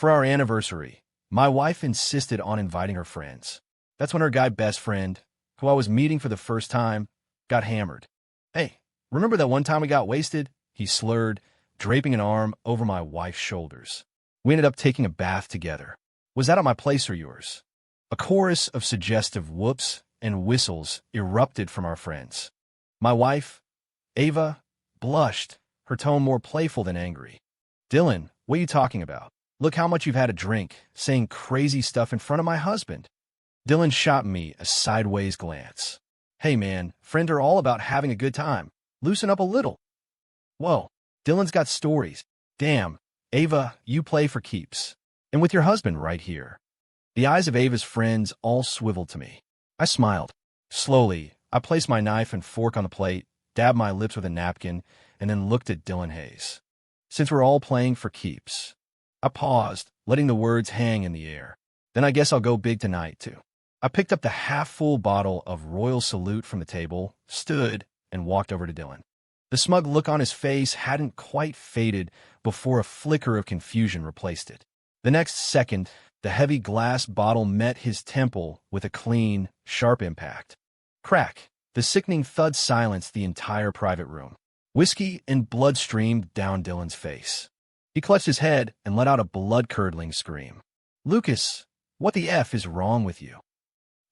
For our anniversary, my wife insisted on inviting her friends. That's when her guy best friend, who I was meeting for the first time, got hammered. Hey, remember that one time we got wasted? He slurred, draping an arm over my wife's shoulders. We ended up taking a bath together. Was that at my place or yours? A chorus of suggestive whoops and whistles erupted from our friends. My wife, Ava, blushed, her tone more playful than angry. Dylan, what are you talking about? Look how much you've had to drink, saying crazy stuff in front of my husband. Dylan shot me a sideways glance. Hey man, friends are all about having a good time. Loosen up a little. Whoa, Dylan's got stories. Damn, Ava, you play for keeps. And with your husband right here. The eyes of Ava's friends all swiveled to me. I smiled. Slowly, I placed my knife and fork on the plate, dabbed my lips with a napkin, and then looked at Dylan Hayes. Since we're all playing for keeps. I paused, letting the words hang in the air. Then I guess I'll go big tonight, too. I picked up the half-full bottle of Royal Salute from the table, stood, and walked over to Dylan. The smug look on his face hadn't quite faded before a flicker of confusion replaced it. The next second, the heavy glass bottle met his temple with a clean, sharp impact. Crack! The sickening thud silenced the entire private room. Whiskey and blood streamed down Dylan's face. He clutched his head and let out a blood-curdling scream. Lucas, what the F is wrong with you?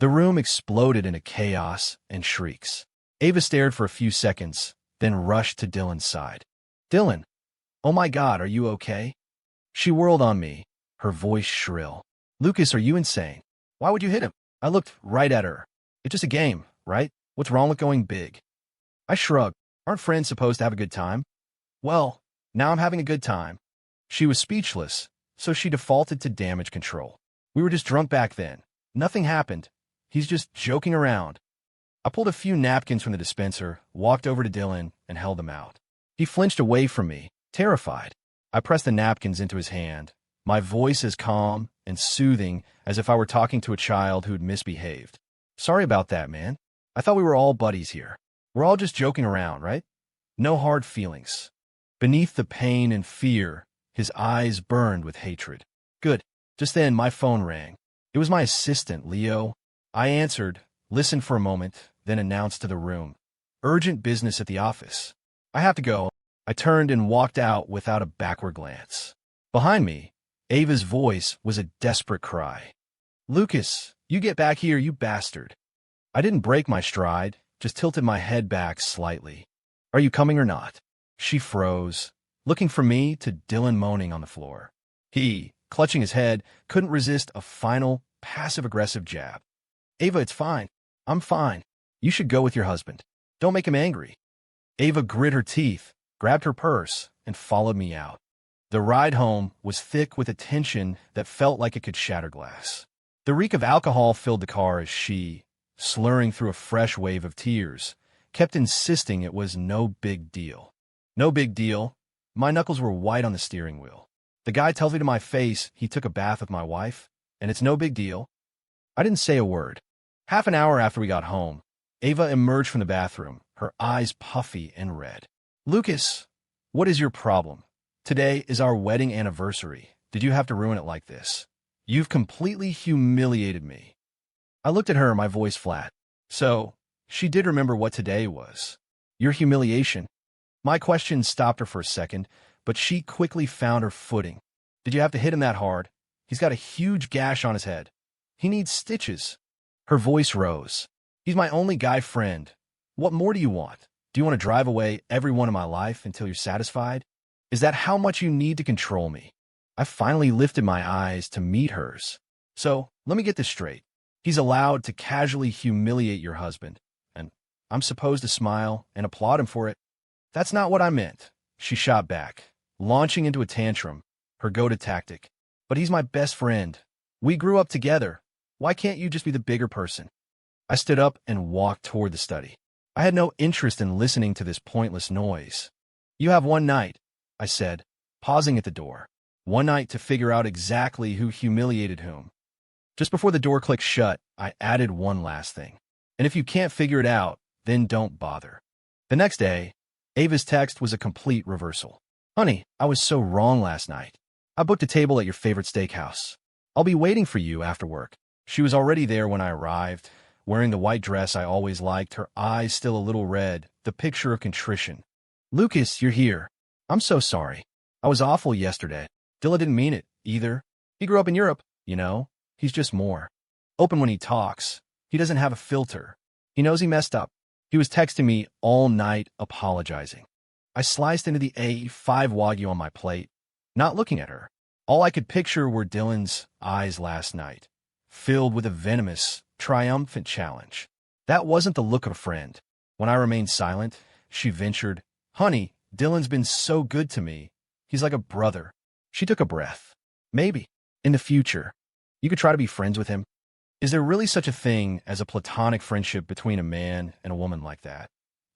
The room exploded into chaos and shrieks. Ava stared for a few seconds, then rushed to Dylan's side. Dylan, oh my God, are you okay? She whirled on me, her voice shrill. Lucas, are you insane? Why would you hit him? I looked right at her. It's just a game, right? What's wrong with going big? I shrugged. Aren't friends supposed to have a good time? Well, now I'm having a good time. She was speechless, so she defaulted to damage control. We were just drunk back then. Nothing happened. He's just joking around. I pulled a few napkins from the dispenser, walked over to Dylan, and held them out. He flinched away from me, terrified. I pressed the napkins into his hand, my voice as calm and soothing as if I were talking to a child who'd misbehaved. Sorry about that, man. I thought we were all buddies here. We're all just joking around, right? No hard feelings. Beneath the pain and fear, his eyes burned with hatred. Good. Just then, my phone rang. It was my assistant, Leo. I answered, listened for a moment, then announced to the room. Urgent business at the office. I have to go. I turned and walked out without a backward glance. Behind me, Ava's voice was a desperate cry. Lucas, you get back here, you bastard. I didn't break my stride, just tilted my head back slightly. Are you coming or not? She froze, looking from me to Dylan moaning on the floor. He, clutching his head, couldn't resist a final, passive-aggressive jab. Ava, it's fine. I'm fine. You should go with your husband. Don't make him angry. Ava grit her teeth, grabbed her purse, and followed me out. The ride home was thick with a tension that felt like it could shatter glass. The reek of alcohol filled the car as she, slurring through a fresh wave of tears, kept insisting it was no big deal. No big deal. My knuckles were white on the steering wheel. The guy tells me to my face he took a bath with my wife, and it's no big deal. I didn't say a word. Half an hour after we got home, Ava emerged from the bathroom, her eyes puffy and red. Lucas, what is your problem? Today is our wedding anniversary. Did you have to ruin it like this? You've completely humiliated me. I looked at her, my voice flat. So, she did remember what today was. Your humiliation. My question stopped her for a second, but she quickly found her footing. Did you have to hit him that hard? He's got a huge gash on his head. He needs stitches. Her voice rose. He's my only guy friend. What more do you want? Do you want to drive away everyone in my life until you're satisfied? Is that how much you need to control me? I finally lifted my eyes to meet hers. So, let me get this straight. He's allowed to casually humiliate your husband, and I'm supposed to smile and applaud him for it? That's not what I meant, she shot back, launching into a tantrum, her go-to tactic. But he's my best friend. We grew up together. Why can't you just be the bigger person? I stood up and walked toward the study. I had no interest in listening to this pointless noise. You have one night, I said, pausing at the door. One night to figure out exactly who humiliated whom. Just before the door clicked shut, I added one last thing. And if you can't figure it out, then don't bother. The next day, Ava's text was a complete reversal. Honey, I was so wrong last night. I booked a table at your favorite steakhouse. I'll be waiting for you after work. She was already there when I arrived, wearing the white dress I always liked, her eyes still a little red, the picture of contrition. Lucas, you're here. I'm so sorry. I was awful yesterday. Dilla didn't mean it, either. He grew up in Europe, you know. He's just more open when he talks. He doesn't have a filter. He knows he messed up. He was texting me all night, apologizing. I sliced into the A5 Wagyu on my plate, not looking at her. All I could picture were Dylan's eyes last night, filled with a venomous, triumphant challenge. That wasn't the look of a friend. When I remained silent, she ventured, "Honey, Dylan's been so good to me. He's like a brother." She took a breath. "Maybe, in the future, you could try to be friends with him." Is there really such a thing as a platonic friendship between a man and a woman like that?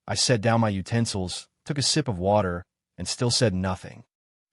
I set down my utensils, took a sip of water, and still said nothing.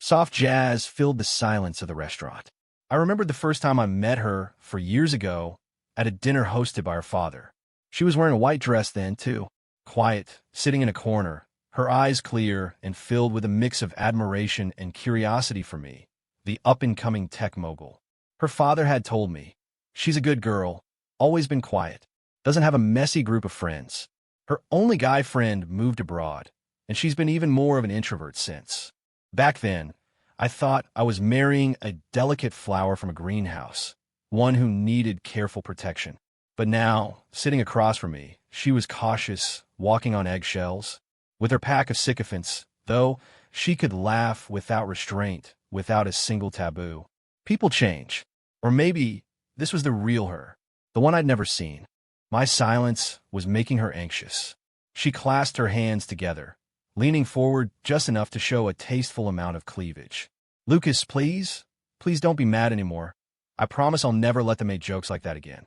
Soft jazz filled the silence of the restaurant. I remembered the first time I met her, for years ago, at a dinner hosted by her father. She was wearing a white dress then, too. Quiet, sitting in a corner, her eyes clear and filled with a mix of admiration and curiosity for me, the up-and-coming tech mogul. Her father had told me, "She's a good girl, always been quiet, doesn't have a messy group of friends." Her only guy friend moved abroad, and she's been even more of an introvert since. Back then, I thought I was marrying a delicate flower from a greenhouse, one who needed careful protection. But now, sitting across from me, she was cautious, walking on eggshells. With her pack of sycophants, though, she could laugh without restraint, without a single taboo. People change. Or maybe this was the real her, the one I'd never seen. My silence was making her anxious. She clasped her hands together, leaning forward just enough to show a tasteful amount of cleavage. "Lucas, please don't be mad anymore. I promise I'll never let them make jokes like that again."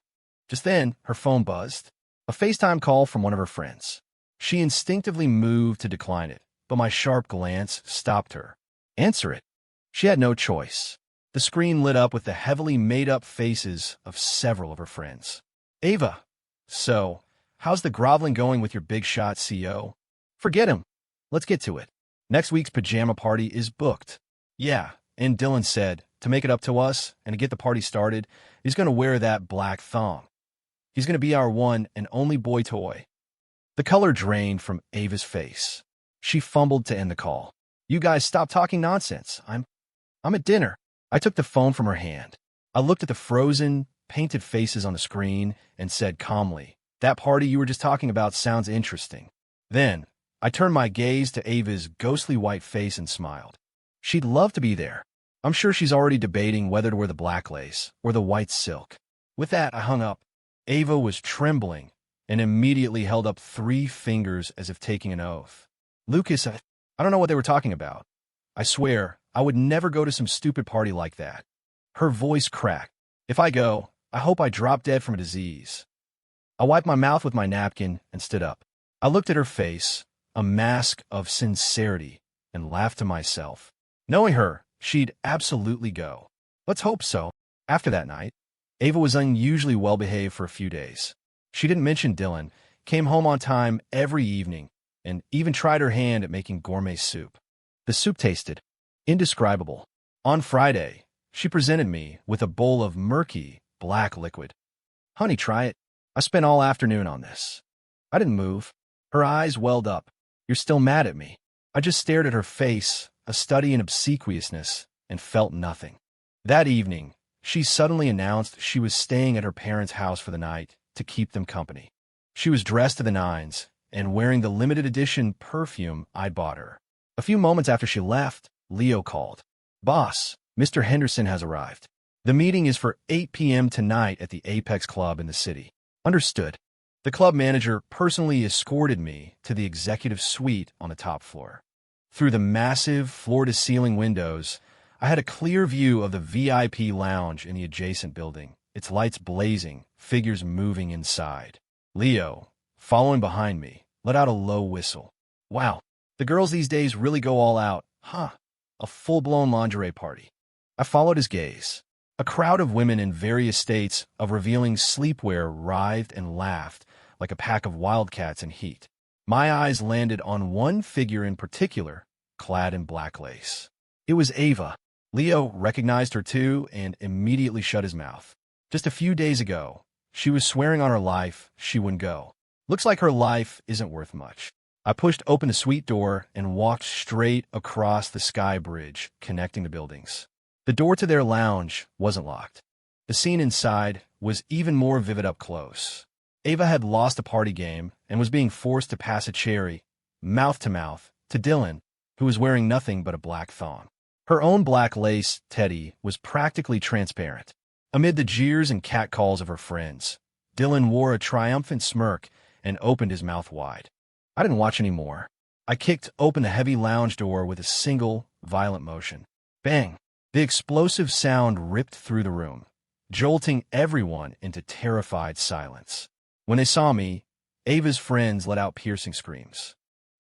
Just then, her phone buzzed. A FaceTime call from one of her friends. She instinctively moved to decline it, but my sharp glance stopped her. "Answer it." She had no choice. The screen lit up with the heavily made-up faces of several of her friends. "Ava, so, how's the groveling going with your big shot CO? Forget him. Let's get to it. Next week's pajama party is booked." "Yeah," and Dylan said, to make it up to us and to get the party started, he's going to wear that black thong. He's going to be our one and only boy toy. The color drained from Ava's face. She fumbled to end the call. "You guys stop talking nonsense. I'm at dinner." I took the phone from her hand. I looked at the frozen, painted faces on the screen and said calmly, "That party you were just talking about sounds interesting." Then, I turned my gaze to Ava's ghostly white face and smiled. She'd love to be there. I'm sure she's already debating whether to wear the black lace or the white silk. With that, I hung up. Ava was trembling and immediately held up 3 fingers as if taking an oath. "Lucas, I don't know what they were talking about. I swear, I would never go to some stupid party like that." Her voice cracked. "If I go, I hope I drop dead from a disease." I wiped my mouth with my napkin and stood up. I looked at her face, a mask of sincerity, and laughed to myself. Knowing her, she'd absolutely go. Let's hope so. After that night, Ava was unusually well-behaved for a few days. She didn't mention Dylan, came home on time every evening, and even tried her hand at making gourmet soup. The soup tasted indescribable. On Friday, she presented me with a bowl of murky, black liquid. "Honey, try it. I spent all afternoon on this." I didn't move. Her eyes welled up. "You're still mad at me." I just stared at her face, a study in obsequiousness, and felt nothing. That evening, she suddenly announced she was staying at her parents' house for the night to keep them company. She was dressed to the nines and wearing the limited edition perfume I'd bought her. A few moments after she left, Leo called. "Boss, Mr. Henderson has arrived. The meeting is for 8 p.m. tonight at the Apex Club in the city." Understood. The club manager personally escorted me to the executive suite on the top floor. Through the massive floor-to-ceiling windows, I had a clear view of the VIP lounge in the adjacent building, its lights blazing, figures moving inside. Leo, following behind me, let out a low whistle. "Wow, the girls these days really go all out, huh? A full-blown lingerie party." I followed his gaze. A crowd of women in various states of revealing sleepwear writhed and laughed like a pack of wildcats in heat. My eyes landed on one figure in particular, clad in black lace. It was Ava. Leo recognized her too and immediately shut his mouth. Just a few days ago, she was swearing on her life she wouldn't go. Looks like her life isn't worth much. I pushed open the suite door and walked straight across the sky bridge connecting the buildings. The door to their lounge wasn't locked. The scene inside was even more vivid up close. Ava had lost a party game and was being forced to pass a cherry, mouth to Dylan, who was wearing nothing but a black thong. Her own black lace teddy was practically transparent. Amid the jeers and catcalls of her friends, Dylan wore a triumphant smirk and opened his mouth wide. I didn't watch anymore. I kicked open the heavy lounge door with a single, violent motion. Bang! The explosive sound ripped through the room, jolting everyone into terrified silence. When they saw me, Ava's friends let out piercing screams.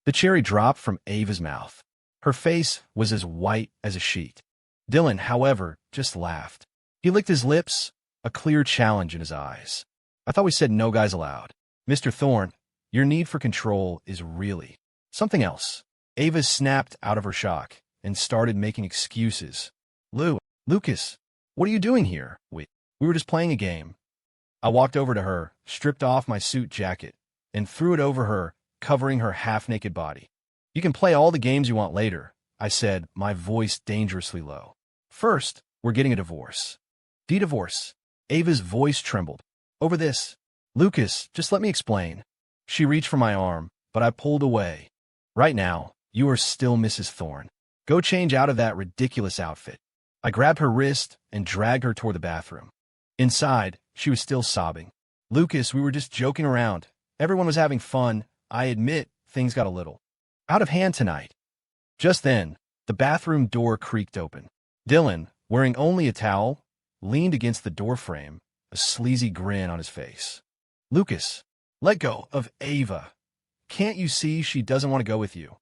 The cherry dropped from Ava's mouth. Her face was as white as a sheet. Dylan, however, just laughed. He licked his lips, a clear challenge in his eyes. I thought we said no guys allowed. Mr. Thorne, your need for control is really something else. Ava snapped out of her shock and started making excuses. Lucas, what are you doing here? We were just playing a game. I walked over to her, stripped off my suit jacket, and threw it over her, covering her half-naked body. You can play all the games you want later, I said, my voice dangerously low. First, we're getting a divorce. Divorce. Ava's voice trembled. Over this. Lucas, just let me explain. She reached for my arm, but I pulled away. Right now, you are still Mrs. Thorne. Go change out of that ridiculous outfit. I grabbed her wrist and dragged her toward the bathroom. Inside, she was still sobbing. Lucas, we were just joking around. Everyone was having fun. I admit, things got a little out of hand tonight. Just then, the bathroom door creaked open. Dylan, wearing only a towel, leaned against the doorframe, a sleazy grin on his face. Lucas, let go of Ava. Can't you see she doesn't want to go with you?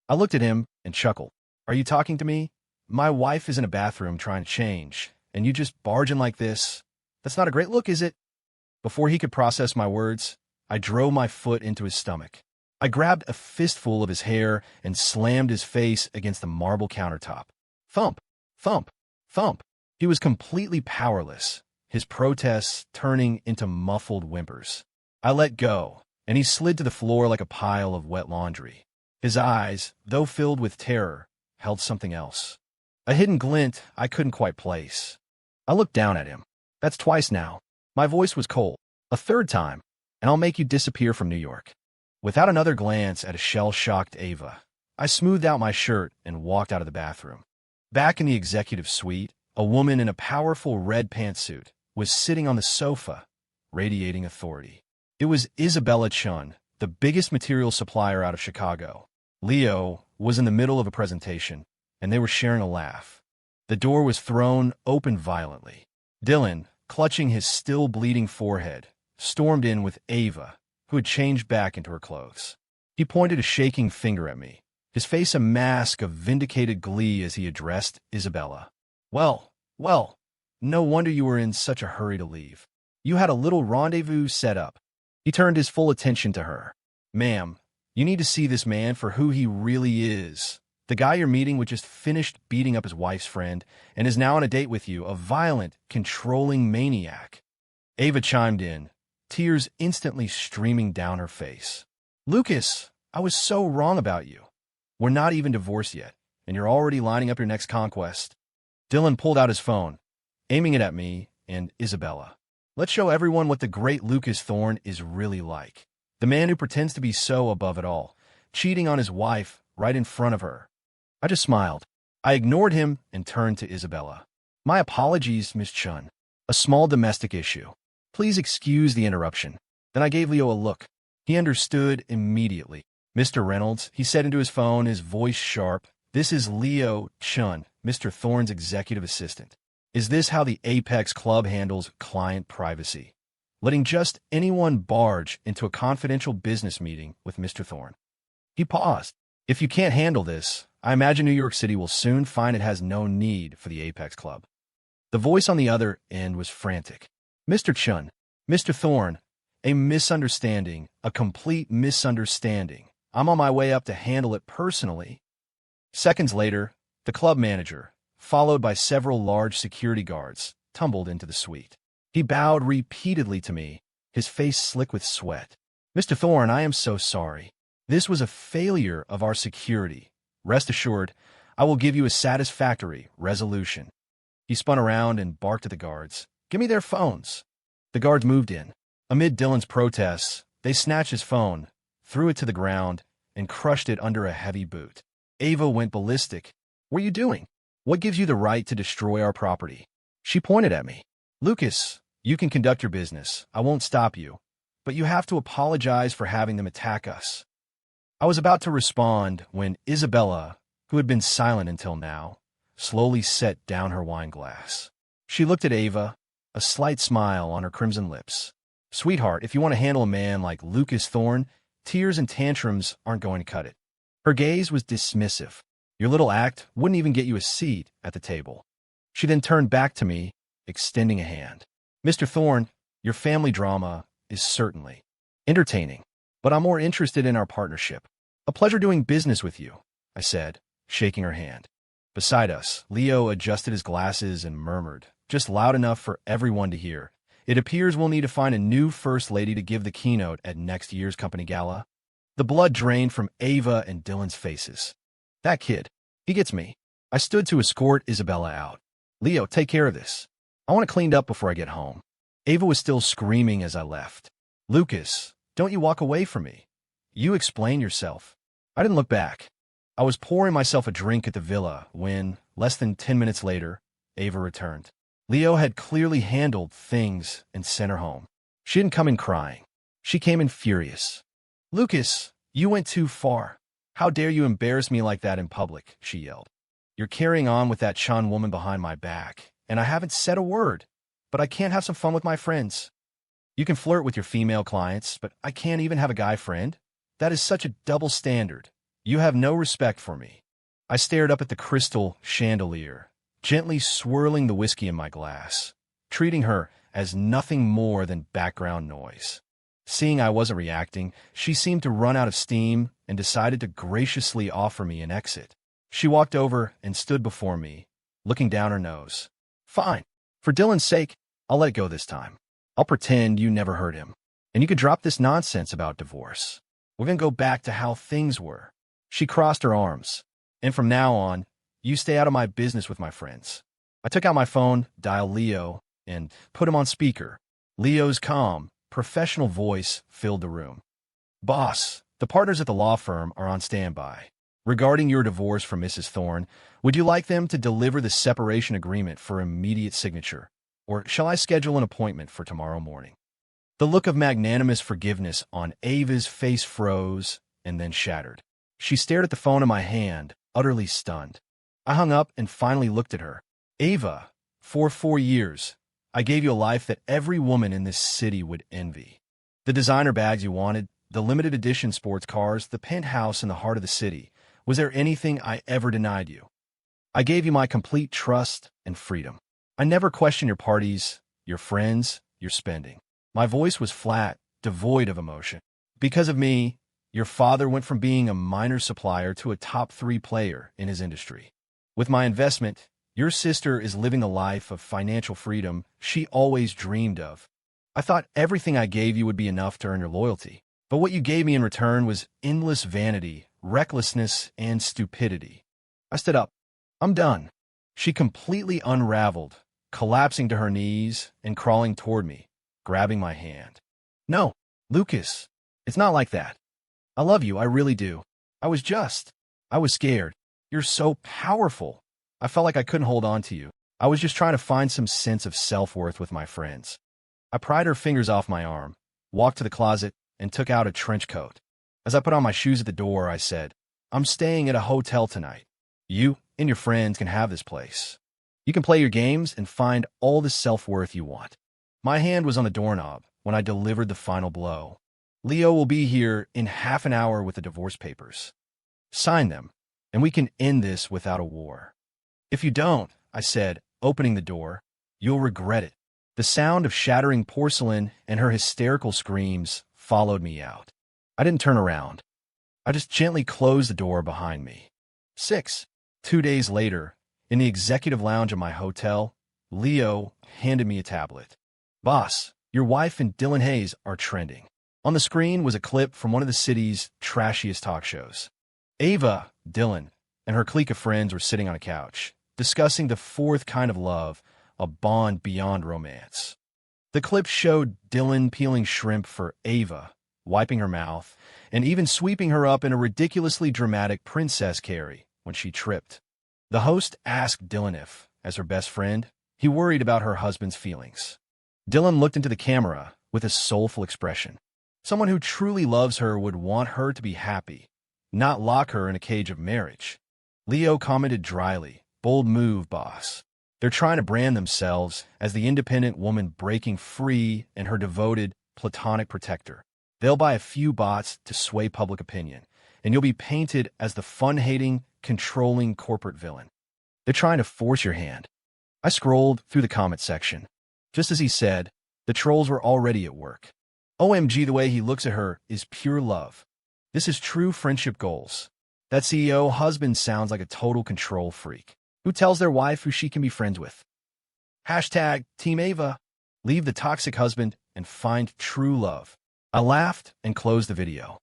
I looked at him and chuckled. Are you talking to me? My wife is in a bathroom trying to change, and you just barge in like this? That's not a great look, is it? Before he could process my words, I drove my foot into his stomach. I grabbed a fistful of his hair and slammed his face against the marble countertop. Thump, thump, thump. He was completely powerless, his protests turning into muffled whimpers. I let go, and he slid to the floor like a pile of wet laundry. His eyes, though filled with terror, held something else. A hidden glint I couldn't quite place. I looked down at him. That's twice now. My voice was cold. A third time, and I'll make you disappear from New York. Without another glance at a shell-shocked Ava, I smoothed out my shirt and walked out of the bathroom. Back in the executive suite, a woman in a powerful red pantsuit was sitting on the sofa, radiating authority. It was Isabella Chun, the biggest material supplier out of Chicago. Leo was in the middle of a presentation, and they were sharing a laugh. The door was thrown open violently. Dylan, clutching his still bleeding forehead, stormed in with Ava, who had changed back into her clothes. He pointed a shaking finger at me, his face a mask of vindicated glee as he addressed Isabella. Well, no wonder you were in such a hurry to leave. You had a little rendezvous set up. He turned his full attention to her. Ma'am, you need to see this man for who he really is. The guy you're meeting with just finished beating up his wife's friend and is now on a date with you, a violent, controlling maniac. Ava chimed in, tears instantly streaming down her face. Lucas, I was so wrong about you. We're not even divorced yet, and you're already lining up your next conquest. Dylan pulled out his phone, aiming it at me and Isabella. Let's show everyone what the great Lucas Thorne is really like. The man who pretends to be so above it all, cheating on his wife right in front of her. I just smiled. I ignored him and turned to Isabella. My apologies, Miss Chun. A small domestic issue. Please excuse the interruption. Then I gave Leo a look. He understood immediately. Mr. Reynolds, he said into his phone, his voice sharp, this is Leo Chun, Mr. Thorne's executive assistant. Is this how the Apex Club handles client privacy? Letting just anyone barge into a confidential business meeting with Mr. Thorne. He paused. If you can't handle this, I imagine New York City will soon find it has no need for the Apex Club. The voice on the other end was frantic. Mr. Chun, Mr. Thorne, a misunderstanding, a complete misunderstanding. I'm on my way up to handle it personally. Seconds later, the club manager, followed by several large security guards, tumbled into the suite. He bowed repeatedly to me, his face slick with sweat. "Mr. Thorne, I am so sorry. This was a failure of our security. Rest assured, I will give you a satisfactory resolution." He spun around and barked at the guards. "Give me their phones." The guards moved in. Amid Dylan's protests, they snatched his phone, threw it to the ground, and crushed it under a heavy boot. Ava went ballistic. "What are you doing? What gives you the right to destroy our property?" She pointed at me. "Lucas, you can conduct your business. I won't stop you. But you have to apologize for having them attack us." I was about to respond when Isabella, who had been silent until now, slowly set down her wine glass. She looked at Ava, a slight smile on her crimson lips. "Sweetheart, if you want to handle a man like Lucas Thorne, tears and tantrums aren't going to cut it." Her gaze was dismissive. "Your little act wouldn't even get you a seat at the table." She then turned back to me, extending a hand. "Mr. Thorne, your family drama is certainly entertaining, but I'm more interested in our partnership." "A pleasure doing business with you," I said, shaking her hand. Beside us, Leo adjusted his glasses and murmured, just loud enough for everyone to hear, "It appears we'll need to find a new first lady to give the keynote at next year's company gala." The blood drained from Ava and Dylan's faces. "That kid, he gets me." I stood to escort Isabella out. "Leo, take care of this. I want it cleaned up before I get home." Ava was still screaming as I left. "Lucas, don't you walk away from me. You explain yourself." I didn't look back. I was pouring myself a drink at the villa when, less than 10 minutes later, Ava returned. Leo had clearly handled things and sent her home. She didn't come in crying. She came in furious. "Lucas, you went too far. How dare you embarrass me like that in public," she yelled. "You're carrying on with that Sean woman behind my back, and I haven't said a word, but I can't have some fun with my friends. You can flirt with your female clients, but I can't even have a guy friend? That is such a double standard. You have no respect for me." I stared up at the crystal chandelier, gently swirling the whiskey in my glass, treating her as nothing more than background noise. Seeing I wasn't reacting, she seemed to run out of steam and decided to graciously offer me an exit. She walked over and stood before me, looking down her nose. "Fine. For Dylan's sake, I'll let it go this time. I'll pretend you never heard him. And you could drop this nonsense about divorce. We're going to go back to how things were." She crossed her arms. "And from now on, you stay out of my business with my friends." I took out my phone, dialed Leo, and put him on speaker. Leo's calm, professional voice filled the room. "Boss, the partners at the law firm are on standby. Regarding your divorce from Mrs. Thorne, would you like them to deliver the separation agreement for immediate signature? Or shall I schedule an appointment for tomorrow morning?" The look of magnanimous forgiveness on Ava's face froze and then shattered. She stared at the phone in my hand, utterly stunned. I hung up and finally looked at her. "Ava, for 4 years, I gave you a life that every woman in this city would envy. The designer bags you wanted, the limited edition sports cars, the penthouse in the heart of the city. Was there anything I ever denied you? I gave you my complete trust and freedom. I never questioned your parties, your friends, your spending." My voice was flat, devoid of emotion. "Because of me, your father went from being a minor supplier to a top 3 player in his industry. With my investment, your sister is living the life of financial freedom she always dreamed of. I thought everything I gave you would be enough to earn your loyalty. But what you gave me in return was endless vanity, recklessness, and stupidity." I stood up. "I'm done." She completely unraveled, collapsing to her knees and crawling toward me, grabbing my hand. "No, Lucas, it's not like that. I love you, I really do. I was scared. You're so powerful. I felt like I couldn't hold on to you. I was just trying to find some sense of self-worth with my friends." I pried her fingers off my arm, walked to the closet, and took out a trench coat. As I put on my shoes at the door, I said, "I'm staying at a hotel tonight. You and your friends can have this place. You can play your games and find all the self-worth you want." My hand was on the doorknob when I delivered the final blow. "Leo will be here in half an hour with the divorce papers. Sign them, and we can end this without a war." "If you don't," I said, opening the door, "you'll regret it." The sound of shattering porcelain and her hysterical screams followed me out. I didn't turn around. I just gently closed the door behind me. 2 days later, In the executive lounge of my hotel, Leo handed me a tablet. Boss, your wife and Dylan Hayes are trending. On the screen was a clip from one of the city's trashiest talk shows. Ava, Dylan, and her clique of friends were sitting on a couch, discussing the fourth kind of love, a bond beyond romance. The clip showed Dylan peeling shrimp for Ava, wiping her mouth, and even sweeping her up in a ridiculously dramatic princess carry when she tripped. The host asked Dylan if, as her best friend, he worried about her husband's feelings. Dylan looked into the camera with a soulful expression. Someone who truly loves her would want her to be happy, not lock her in a cage of marriage. Leo commented dryly, "Bold move, boss. They're trying to brand themselves as the independent woman breaking free and her devoted, platonic protector. They'll buy a few bots to sway public opinion, and you'll be painted as the fun-hating, controlling corporate villain. They're trying to force your hand." I scrolled through the comment section. Just as he said, the trolls were already at work. OMG, the way he looks at her is pure love. This is true friendship goals. That CEO husband sounds like a total control freak who tells their wife who she can be friends with. Hashtag Team Ava. Leave the toxic husband and find true love. I laughed and closed the video.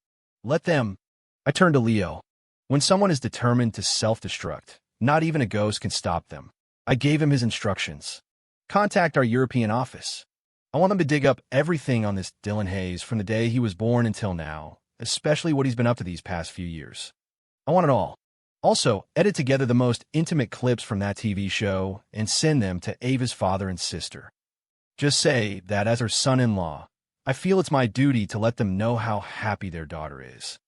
Let them. I turned to Leo. When someone is determined to self-destruct, not even a ghost can stop them. I gave him his instructions. Contact our European office. I want them to dig up everything on this Dylan Hayes from the day he was born until now, especially what he's been up to these past few years. I want it all. Also, edit together the most intimate clips from that TV show and send them to Ava's father and sister. Just say that as her son-in-law, I feel it's my duty to let them know how happy their daughter is.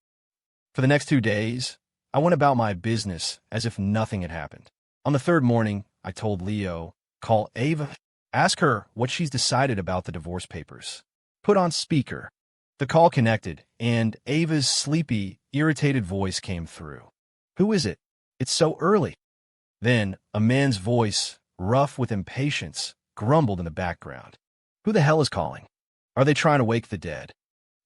For the next 2 days, I went about my business as if nothing had happened. On the third morning, I told Leo, call Ava, ask her what she's decided about the divorce papers. Put on speaker. The call connected, and Ava's sleepy, irritated voice came through. Who is it? It's so early. Then, a man's voice, rough with impatience, grumbled in the background. Who the hell is calling? Are they trying to wake the dead?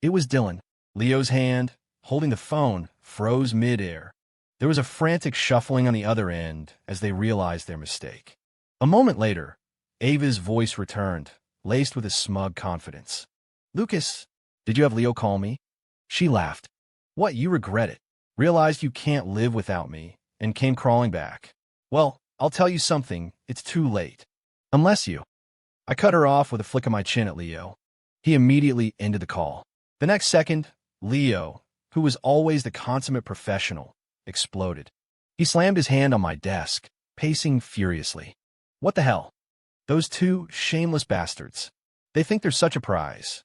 It was Dylan. Leo's hand, holding the phone, froze mid-air. There was a frantic shuffling on the other end as they realized their mistake. A moment later, Ava's voice returned, laced with a smug confidence. Lucas, did you have Leo call me? She laughed. What, you regret it? Realized you can't live without me, and came crawling back. Well, I'll tell you something, it's too late. Unless you. I cut her off with a flick of my chin at Leo. He immediately ended the call. The next second, Leo, who was always the consummate professional, exploded. He slammed his hand on my desk, pacing furiously. What the hell? Those two shameless bastards. They think they're such a prize.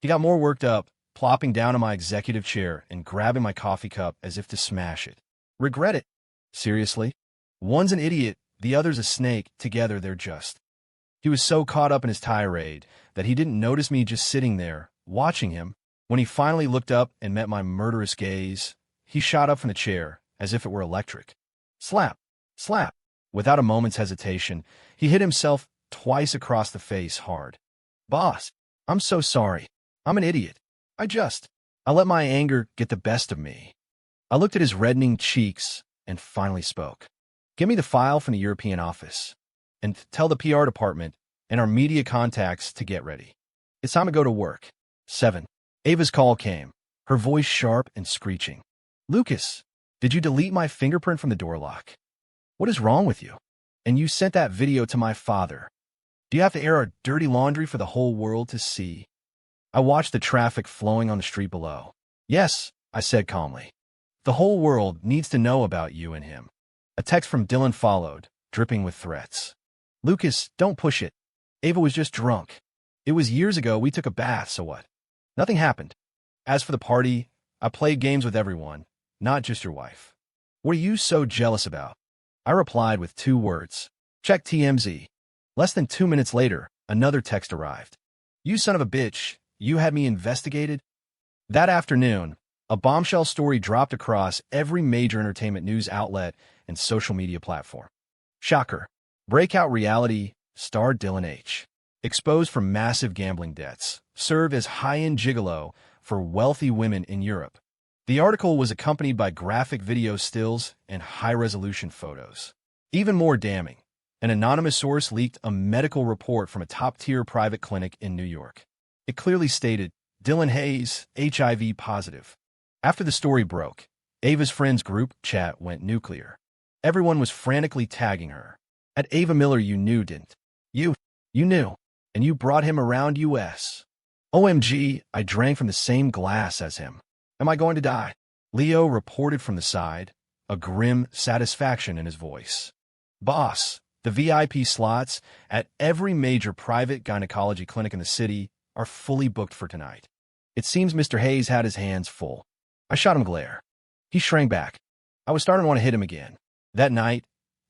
He got more worked up, plopping down in my executive chair and grabbing my coffee cup as if to smash it. Regret it? Seriously? One's an idiot, the other's a snake. Together they're just. He was so caught up in his tirade that he didn't notice me just sitting there, watching him. When he finally looked up and met my murderous gaze, he shot up from the chair, as if it were electric. Slap! Slap! Without a moment's hesitation, he hit himself twice across the face hard. Boss, I'm so sorry. I'm an idiot. I let my anger get the best of me. I looked at his reddening cheeks and finally spoke. Give me the file from the European office, and tell the PR department and our media contacts to get ready. It's time to go to work. 7. Ava's call came, her voice sharp and screeching. Lucas, did you delete my fingerprint from the door lock? What is wrong with you? And you sent that video to my father. Do you have to air our dirty laundry for the whole world to see? I watched the traffic flowing on the street below. Yes, I said calmly. The whole world needs to know about you and him. A text from Dylan followed, dripping with threats. Lucas, don't push it. Ava was just drunk. It was years ago. We took a bath, so what? Nothing happened. As for the party, I played games with everyone, not just your wife. What are you so jealous about? I replied with 2 words. Check TMZ. Less than 2 minutes later, another text arrived. You son of a bitch, you had me investigated? That afternoon, a bombshell story dropped across every major entertainment news outlet and social media platform. Shocker. Breakout reality star Dylan H. Exposed for massive gambling debts, served as high-end gigolo for wealthy women in Europe. The article was accompanied by graphic video stills and high-resolution photos. Even more damning, an anonymous source leaked a medical report from a top-tier private clinic in New York. It clearly stated, Dylan Hayes, HIV positive. After the story broke, Ava's friends group chat went nuclear. Everyone was frantically tagging her. At Ava Miller you knew, didn't you? You knew. And you brought him around US. OMG, I drank from the same glass as him. Am I going to die? Leo reported from the side, a grim satisfaction in his voice. Boss, the VIP slots at every major private gynecology clinic in the city are fully booked for tonight. It seems Mr. Hayes had his hands full. I shot him glare. He shrank back. I was starting to want to hit him again. That night,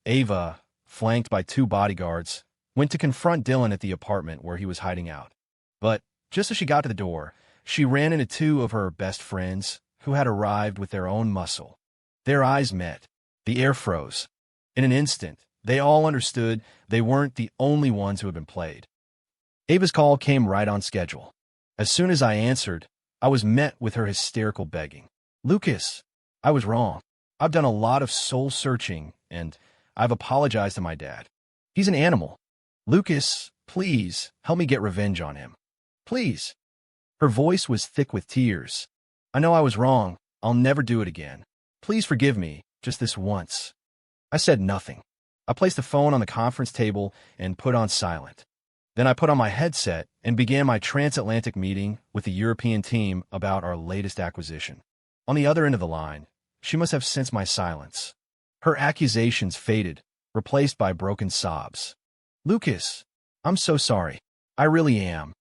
Ava, flanked by 2 bodyguards, went to confront Dylan at the apartment where he was hiding out. But just as she got to the door, she ran into 2 of her best friends who had arrived with their own muscle. Their eyes met. The air froze. In an instant, they all understood they weren't the only ones who had been played. Ava's call came right on schedule. As soon as I answered, I was met with her hysterical begging. Lucas, I was wrong. I've done a lot of soul-searching, and I've apologized to my dad. He's an animal. Lucas, please, help me get revenge on him. Please. Her voice was thick with tears. I know I was wrong. I'll never do it again. Please forgive me, just this once. I said nothing. I placed the phone on the conference table and put on silent. Then I put on my headset and began my transatlantic meeting with the European team about our latest acquisition. On the other end of the line, she must have sensed my silence. Her accusations faded, replaced by broken sobs. Lucas, I'm so sorry. I really am.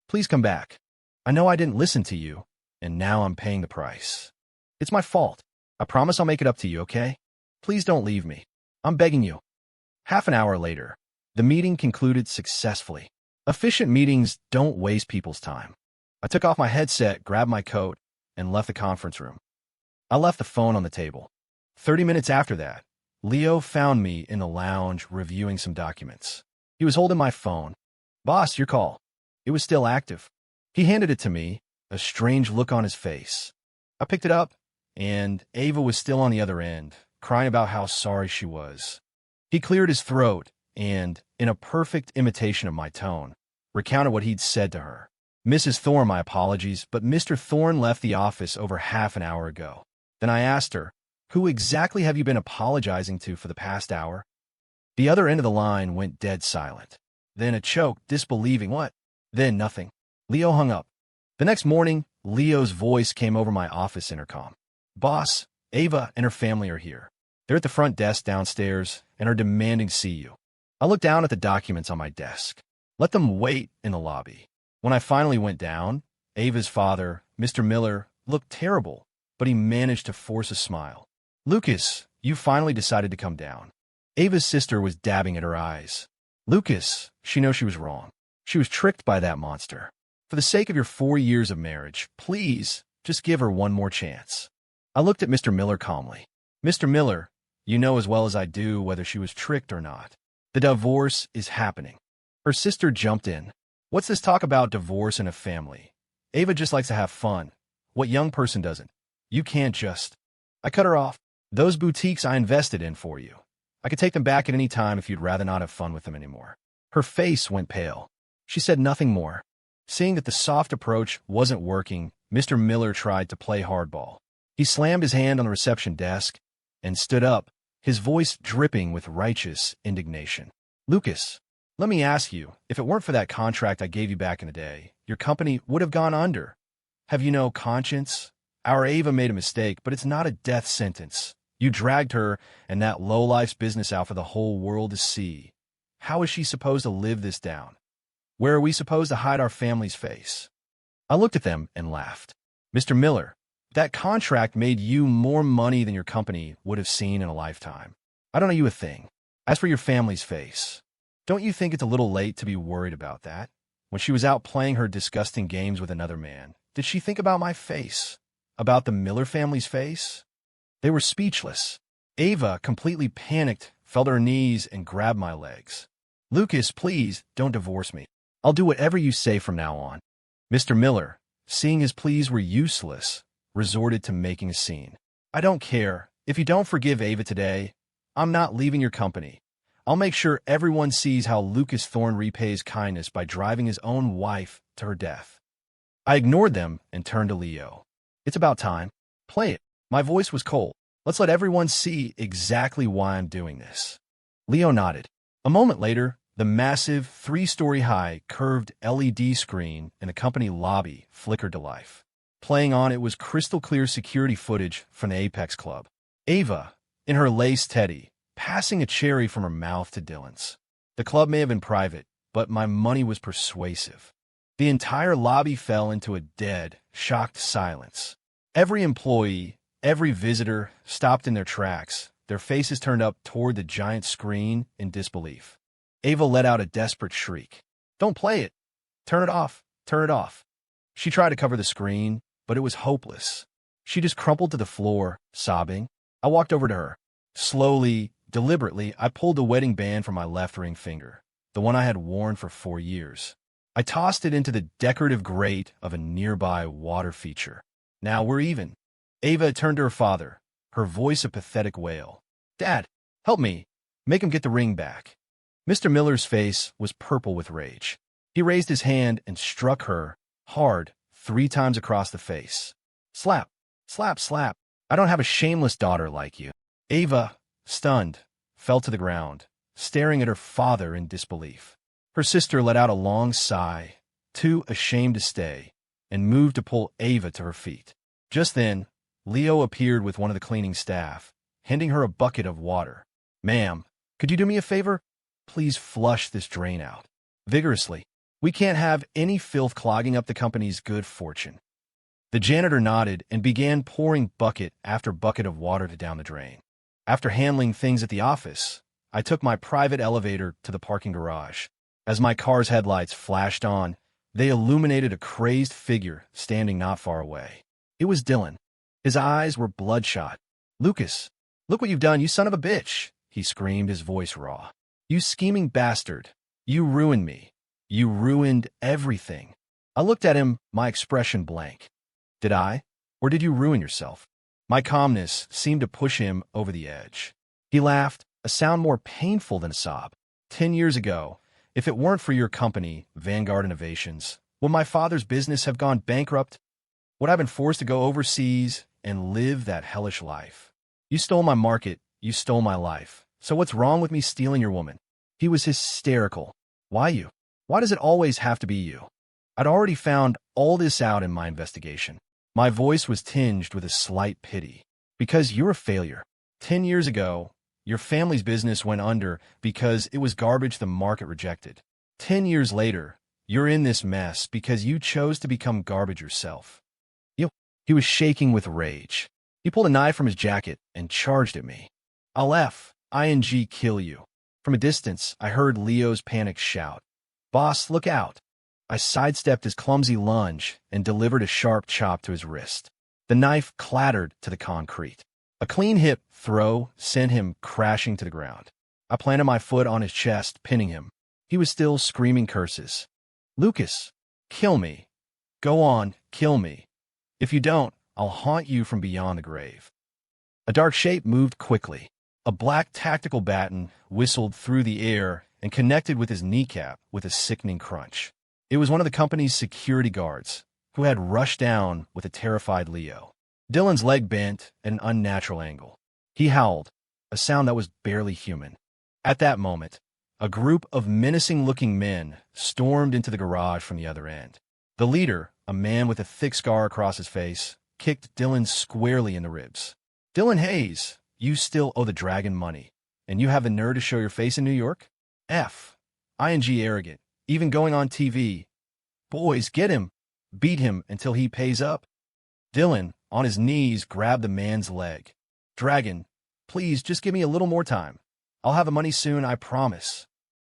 Please come back. I know I didn't listen to you, and now I'm paying the price. It's my fault. I promise I'll make it up to you, okay? Please don't leave me. I'm begging you. Half an hour later, the meeting concluded successfully. Efficient meetings don't waste people's time. I took off my headset, grabbed my coat, and left the conference room. I left the phone on the table. 30 minutes after that, Leo found me in the lounge reviewing some documents. He was holding my phone. Boss, your call. It was still active. He handed it to me, a strange look on his face. I picked it up, and Ava was still on the other end, crying about how sorry she was. He cleared his throat and, in a perfect imitation of my tone, recounted what he'd said to her. Mrs. Thorne, my apologies, but Mr. Thorne left the office over half an hour ago. Then I asked her, who exactly have you been apologizing to for the past hour? The other end of the line went dead silent. Then a choked, disbelieving what? Then nothing. Leo hung up. The next morning, Leo's voice came over my office intercom. Boss, Ava and her family are here. They're at the front desk downstairs and are demanding to see you. I looked down at the documents on my desk. Let them wait in the lobby. When I finally went down, Ava's father, Mr. Miller, looked terrible, but he managed to force a smile. Lucas, you finally decided to come down. Ava's sister was dabbing at her eyes. Lucas, she knows she was wrong. She was tricked by that monster. For the sake of your 4 years of marriage, please, just give her one more chance. I looked at Mr. Miller calmly. Mr. Miller, you know as well as I do whether she was tricked or not. The divorce is happening. Her sister jumped in. What's this talk about divorce in a family? Ava just likes to have fun. What young person doesn't? You can't just... I cut her off. Those boutiques I invested in for you. I could take them back at any time if you'd rather not have fun with them anymore. Her face went pale. She said nothing more. Seeing that the soft approach wasn't working, Mr. Miller tried to play hardball. He slammed his hand on the reception desk and stood up, his voice dripping with righteous indignation. Lucas, let me ask you, if it weren't for that contract I gave you back in the day, your company would have gone under. Have you no conscience? Our Ava made a mistake, but it's not a death sentence. You dragged her and that lowlife's business out for the whole world to see. How is she supposed to live this down? Where are we supposed to hide our family's face? I looked at them and laughed. Mr. Miller, that contract made you more money than your company would have seen in a lifetime. I don't owe you a thing. As for your family's face, don't you think it's a little late to be worried about that? When she was out playing her disgusting games with another man, did she think about my face? About the Miller family's face? They were speechless. Ava, completely panicked, fell to her knees and grabbed my legs. Lucas, please, don't divorce me. I'll do whatever you say from now on. Mr. Miller, seeing his pleas were useless, resorted to making a scene. I don't care. If you don't forgive Ava today, I'm not leaving your company. I'll make sure everyone sees how Lucas Thorne repays kindness by driving his own wife to her death. I ignored them and turned to Leo. It's about time. Play it. My voice was cold. Let's let everyone see exactly why I'm doing this. Leo nodded. A moment later, the massive, 3-story-high, curved LED screen in the company lobby flickered to life. Playing on it was crystal-clear security footage from the Apex Club. Ava, in her lace teddy, passing a cherry from her mouth to Dylan's. The club may have been private, but my money was persuasive. The entire lobby fell into a dead, shocked silence. Every employee, every visitor stopped in their tracks, their faces turned up toward the giant screen in disbelief. Ava let out a desperate shriek. "Don't play it! Turn it off! Turn it off!" She tried to cover the screen, but it was hopeless. She just crumpled to the floor, sobbing. I walked over to her. Slowly, deliberately, I pulled the wedding band from my left ring finger, the one I had worn for 4 years. I tossed it into the decorative grate of a nearby water feature. "Now we're even." Ava turned to her father, her voice a pathetic wail. "Dad, help me. Make him get the ring back." Mr. Miller's face was purple with rage. He raised his hand and struck her, hard, 3 times across the face. "Slap, slap, slap. I don't have a shameless daughter like you." Ava, stunned, fell to the ground, staring at her father in disbelief. Her sister let out a long sigh, too ashamed to stay, and moved to pull Ava to her feet. Just then, Leo appeared with one of the cleaning staff, handing her a bucket of water. "Ma'am, could you do me a favor? Please flush this drain out. Vigorously. We can't have any filth clogging up the company's good fortune." The janitor nodded and began pouring bucket after bucket of water down the drain. After handling things at the office, I took my private elevator to the parking garage. As my car's headlights flashed on, they illuminated a crazed figure standing not far away. It was Dylan. His eyes were bloodshot. "Lucas, look what you've done, you son of a bitch," he screamed, his voice raw. "You scheming bastard. You ruined me. You ruined everything." I looked at him, my expression blank. "Did I? Or did you ruin yourself?" My calmness seemed to push him over the edge. He laughed, a sound more painful than a sob. 10 years ago, if it weren't for your company, Vanguard Innovations, would my father's business have gone bankrupt? Would I have been forced to go overseas and live that hellish life? You stole my market, you stole my life. So what's wrong with me stealing your woman?" He was hysterical. "Why you? Why does it always have to be you?" I'd already found all this out in my investigation. My voice was tinged with a slight pity. "Because you're a failure. 10 years ago, your family's business went under because it was garbage the market rejected. 10 years later, you're in this mess because you chose to become garbage yourself." He was shaking with rage. He pulled a knife from his jacket and charged at me. "I'll kill you." From a distance, I heard Leo's panicked shout. "Boss, look out." I sidestepped his clumsy lunge and delivered a sharp chop to his wrist. The knife clattered to the concrete. A clean hip throw sent him crashing to the ground. I planted my foot on his chest, pinning him. He was still screaming curses. "Lucas, kill me. Go on, kill me. If you don't, I'll haunt you from beyond the grave." A dark shape moved quickly. A black tactical baton whistled through the air and connected with his kneecap with a sickening crunch. It was one of the company's security guards, who had rushed down with a terrified Leo. Dylan's leg bent at an unnatural angle. He howled, a sound that was barely human. At that moment, a group of menacing-looking men stormed into the garage from the other end. The leader, a man with a thick scar across his face, kicked Dylan squarely in the ribs. "Dylan Hayes, you still owe the dragon money, and you have the nerve to show your face in New York? ING arrogant, even going on TV. Boys, get him. Beat him until he pays up." Dylan, on his knees, grabbed the man's leg. "Dragon, please just give me a little more time. I'll have the money soon, I promise."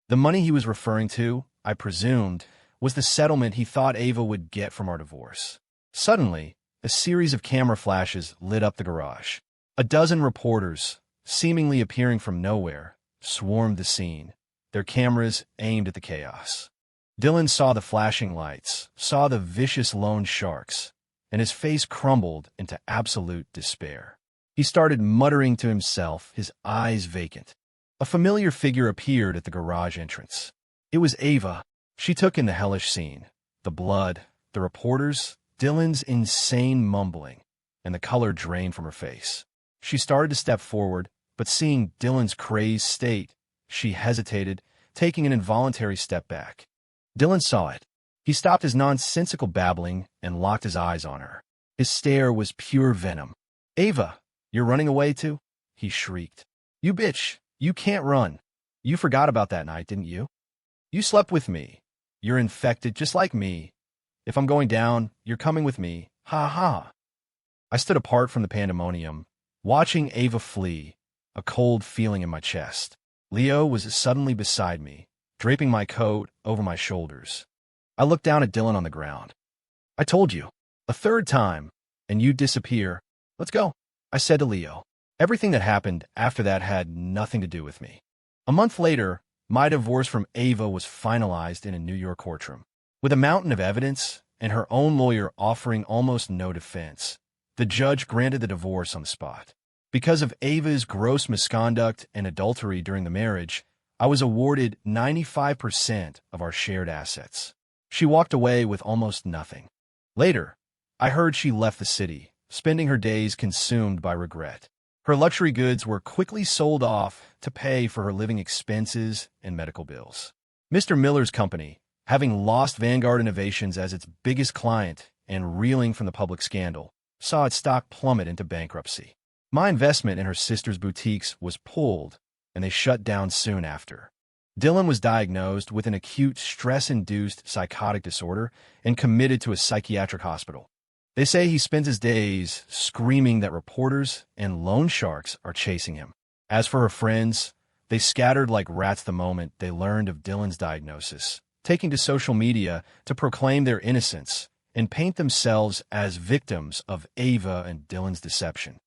The money he was referring to, I presumed, was the settlement he thought Ava would get from our divorce. Suddenly, a series of camera flashes lit up the garage. A dozen reporters, seemingly appearing from nowhere, swarmed the scene, their cameras aimed at the chaos. Dylan saw the flashing lights, saw the vicious loan sharks, and his face crumbled into absolute despair. He started muttering to himself, his eyes vacant. A familiar figure appeared at the garage entrance. It was Ava. She took in the hellish scene. The blood, the reporters, Dylan's insane mumbling, and the color drained from her face. She started to step forward, but seeing Dylan's crazed state, she hesitated, taking an involuntary step back. Dylan saw it. He stopped his nonsensical babbling and locked his eyes on her. His stare was pure venom. "Ava, you're running away too?" he shrieked. "You bitch, you can't run. You forgot about that night, didn't you? You slept with me. You're infected just like me. If I'm going down, you're coming with me. Ha ha." I stood apart from the pandemonium, watching Ava flee, a cold feeling in my chest. Leo was suddenly beside me, draping my coat over my shoulders. I looked down at Dylan on the ground. "I told you. A third time, and you'd disappear. Let's go," I said to Leo. Everything that happened after that had nothing to do with me. A month later, my divorce from Ava was finalized in a New York courtroom. With a mountain of evidence and her own lawyer offering almost no defense, the judge granted the divorce on the spot. Because of Ava's gross misconduct and adultery during the marriage, I was awarded 95% of our shared assets. She walked away with almost nothing. Later, I heard she left the city, spending her days consumed by regret. Her luxury goods were quickly sold off to pay for her living expenses and medical bills. Mr. Miller's company, having lost Vanguard Innovations as its biggest client and reeling from the public scandal, saw its stock plummet into bankruptcy. My investment in her sister's boutiques was pulled, and they shut down soon after. Dylan was diagnosed with an acute stress-induced psychotic disorder and committed to a psychiatric hospital. They say he spends his days screaming that reporters and loan sharks are chasing him. As for her friends, they scattered like rats the moment they learned of Dylan's diagnosis, taking to social media to proclaim their innocence and paint themselves as victims of Ava and Dylan's deception.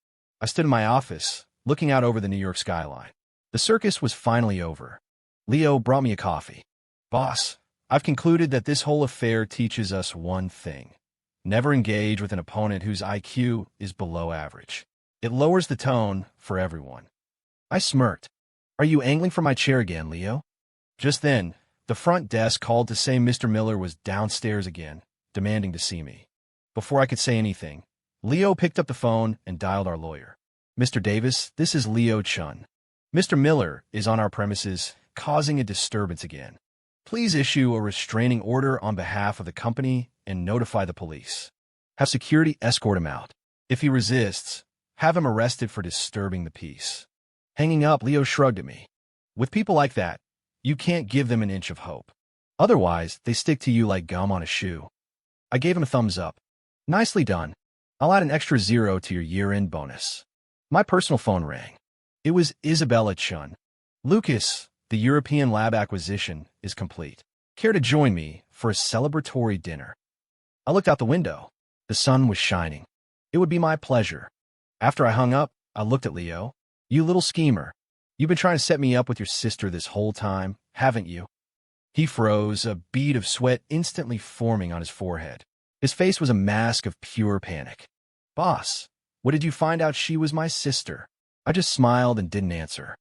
I stood in my office, looking out over the New York skyline. The circus was finally over. Leo brought me a coffee. "Boss, I've concluded that this whole affair teaches us one thing. Never engage with an opponent whose IQ is below average. It lowers the tone for everyone." I smirked. "Are you angling for my chair again, Leo?" Just then, the front desk called to say Mr. Miller was downstairs again, demanding to see me. Before I could say anything, Leo picked up the phone and dialed our lawyer. "Mr. Davis, this is Leo Chun. Mr. Miller is on our premises, causing a disturbance again. Please issue a restraining order on behalf of the company and notify the police. Have security escort him out. If he resists, have him arrested for disturbing the peace." Hanging up, Leo shrugged at me. "With people like that, you can't give them an inch of hope. Otherwise, they stick to you like gum on a shoe." I gave him a thumbs up. "Nicely done. I'll add an extra 0 to your year-end bonus." My personal phone rang. It was Isabella Chun. "Lucas, the European lab acquisition is complete. Care to join me for a celebratory dinner?" I looked out the window. The sun was shining. It would be my pleasure. After I hung up, I looked at Leo. "You little schemer. You've been trying to set me up with your sister this whole time, haven't you?" He froze, a bead of sweat instantly forming on his forehead. His face was a mask of pure panic. "Boss, what did you find out she was my sister?" I just smiled and didn't answer.